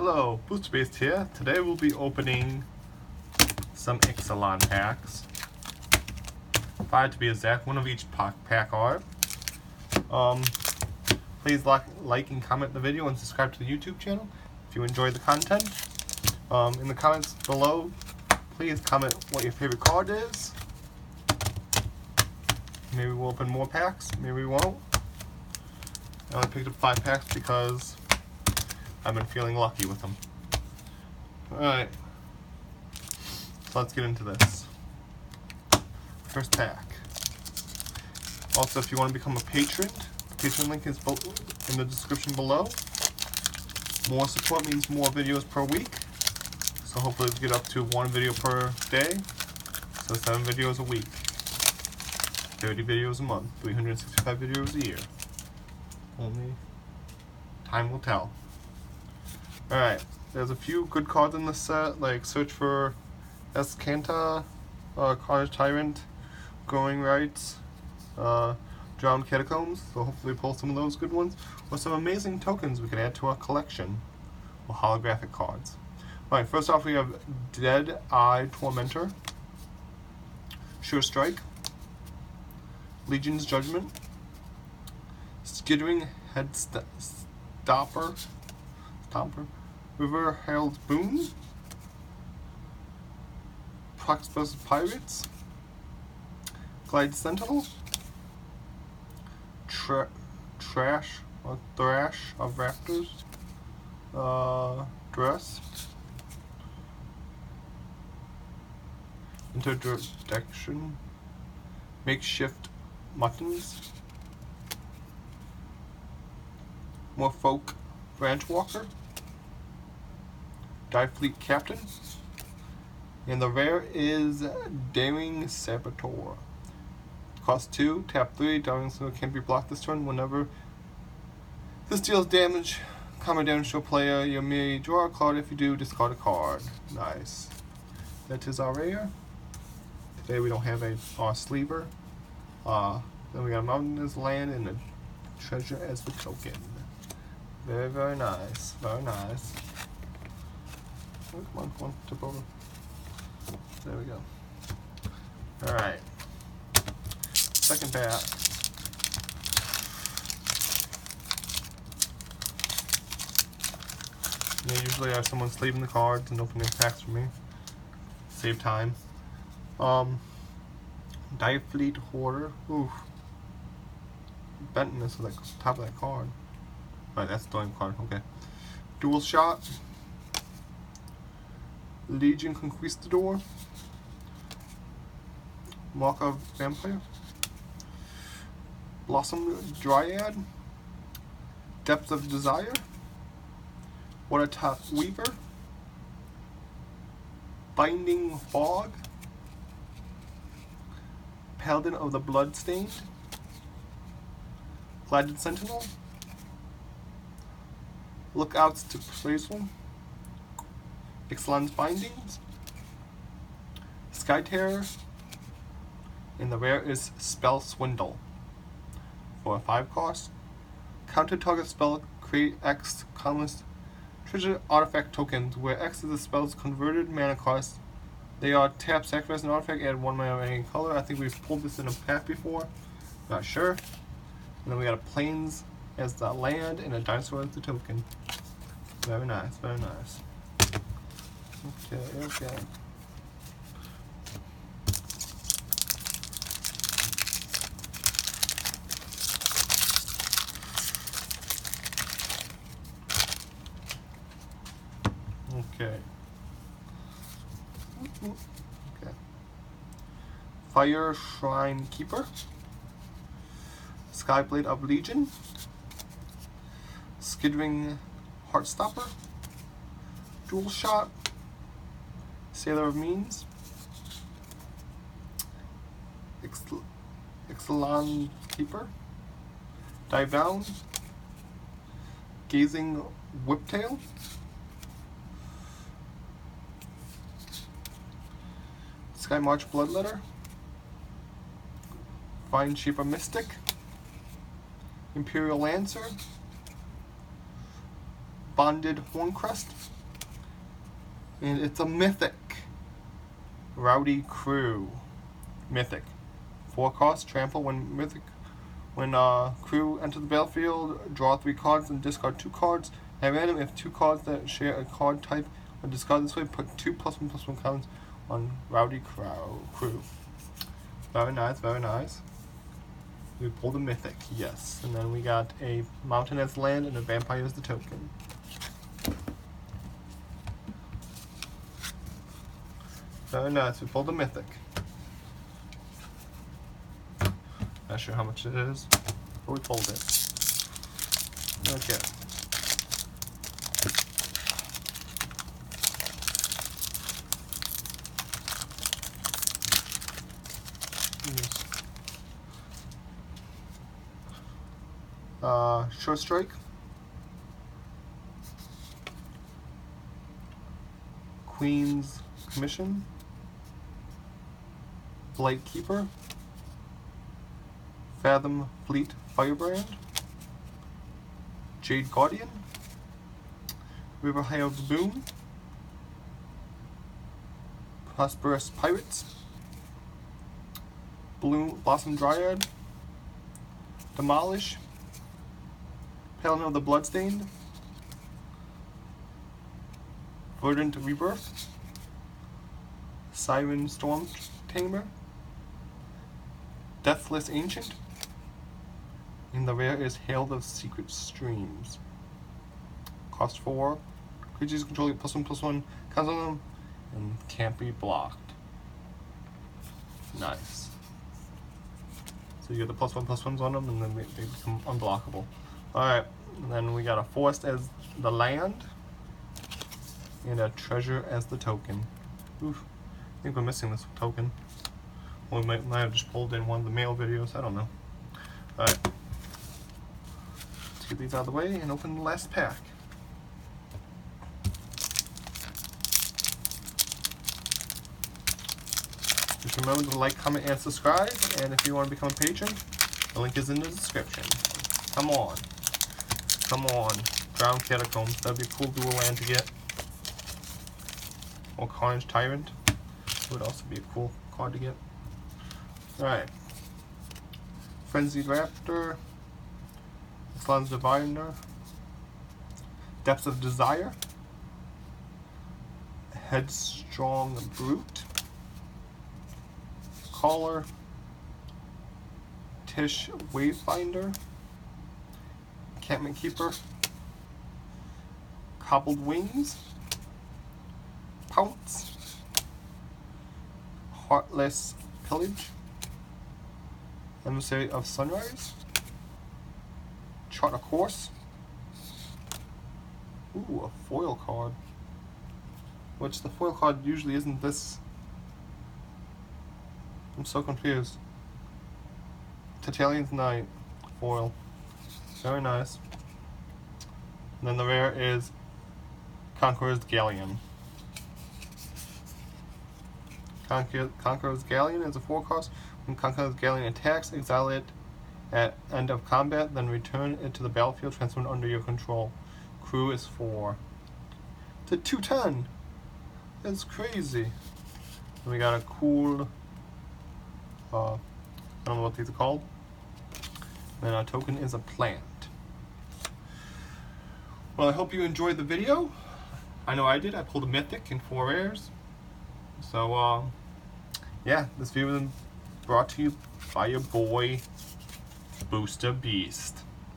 Hello, Booster here. Today we'll be opening some Ixalan packs. 5 to be exact, one of each pack art. Please like and comment the video and subscribe to the YouTube channel if you enjoy the content. In the comments below, please comment what your favorite card is. Maybe we'll open more packs, maybe we won't. I only picked up 5 packs because I've been feeling lucky with them. Alright, so let's get into this. First pack. Also, if you want to become a patron, the Patreon link is in the description below. More support means more videos per week. So hopefully we'll get up to 1 video per day. So 7 videos a week. 30 videos a month. 365 videos a year. Only time will tell. Alright, there's a few good cards in this set, like Search for Escanta, Carnage Tyrant, Growing Rights, Drowned Catacombs, so hopefully pull some of those good ones, or some amazing tokens we can add to our collection, or holographic cards. Alright, first off we have Dead Eye Tormentor, Sure Strike, Legion's Judgment, Skittering Head Stomper, River Herald's Boon, Proxbus Pirates, Glide Sentinel, Thrash of Raptors, Dress, Interdiction, Makeshift Muttons, Morfolk Branchwalker, Fleet Captain, and the rare is Daring Saboteur. Cost 2, tap 3, Daring Saboteur can't be blocked this turn. Whenever this deals damage, common damage to a player, you may draw a card. If you do, discard a card. Nice. That is our rare. Today we don't have our sleever. Then we got a Mountainous Land and a Treasure as the token. Very, very nice. Very nice. Oh, come on, tip over. There we go. Alright. Second pack. Usually I have someone sleeving the cards and opening packs for me. Save time. Fleet Hoarder. Oof. Benton is like top of that card. Right, that's the only card. Okay. Dual Shot. Legion Conquistador, Mark Vampire, Blossom Dryad, Depths of Desire, Watertop Weaver, Binding Hog, Paladin of the Bloodstained, Glided Sentinel, Lookouts to Praiseful, Ixalan's Bindings, Sky Terror, and the rare is Spell Swindle. For a 5 cost, counter target spell, create X colorless treasure artifact tokens, where X is the spell's converted mana cost. They are tap, sacrifice an artifact, add 1 mana of any color. I think we've pulled this in a pack before, not sure. And then we got a Plains as the land and a Dinosaur as the token. Very nice, very nice. Okay. Fire Shrine Keeper, Skyblade of Legion, Skittering Heartstopper, Dual Shot, Sailor of Means, Ixalan Keeper, Dive Down, Gazing Whiptail, Sky March Bloodletter, Fine Shape of Mystic, Imperial Lancer, Bonded Horncrest. And it's a mythic. Rowdy Crew. Mythic. 4 cost, trample when mythic. When crew enter the battlefield, draw 3 cards and discard 2 cards. At random, if 2 cards that share a card type are discarded this way, put 2 +1/+1 counters on Rowdy Crew. Very nice, very nice. We pulled a mythic, yes. And then we got a mountain as land and a vampire as the token. Very nice, we pulled a mythic. Not sure how much it is, but we pulled it. Okay. Short Strike. Queen's Commission. Blight Keeper. Fathom Fleet Firebrand. Jade Guardian. Riverhail Boom. Prosperous Pirates. Blossom Dryad. Demolish. Paladin of the Bloodstained. Verdant Rebirth. Siren Storm Tamer. Deathless Ancient. And the rare is Hail of Secret Streams. Cost 4. Creatures control get +1/+1 counts on them and can't be blocked. Nice. So you get the +1/+1s on them and then they become unblockable. Alright, and then we got a forest as the land and a treasure as the token. Oof, I think we're missing this token. Well, we might have just pulled in one of the mail videos, I don't know. Alright, let's get these out of the way and open the last pack. Just remember to like, comment, and subscribe, and if you want to become a patron, the link is in the description. Come on. Come on. Drowned Catacombs. That'd be a cool dual land to get. Or Carnage Tyrant. Would also be a cool card to get. Alright. Frenzied Raptor. Ixalan's Diviner. Depths of Desire. Headstrong Brute. Caller. Tish Wavefinder. Encampment Keeper. Cobbled Wings. Pounce. Heartless Pillage. Emissary of Sunrise. Chart a Course. Ooh, a foil card. Which the foil card usually isn't this. I'm so confused. Tatalian's Knight. Foil. Very nice. And then the rare is Conqueror's Galleon. Conqueror's Galleon is a 4 cost. When Conqueror's Galleon attacks, exile it at end of combat, then return it to the battlefield, transferred under your control. Crew is 4. It's a 2/10. That's crazy. And we got a cool, I don't know what these are called. And our token is a plant. Well, I hope you enjoyed the video. I know I did. I pulled a mythic in 4 rares. So, yeah, this video was brought to you by your boy, Booster Beast.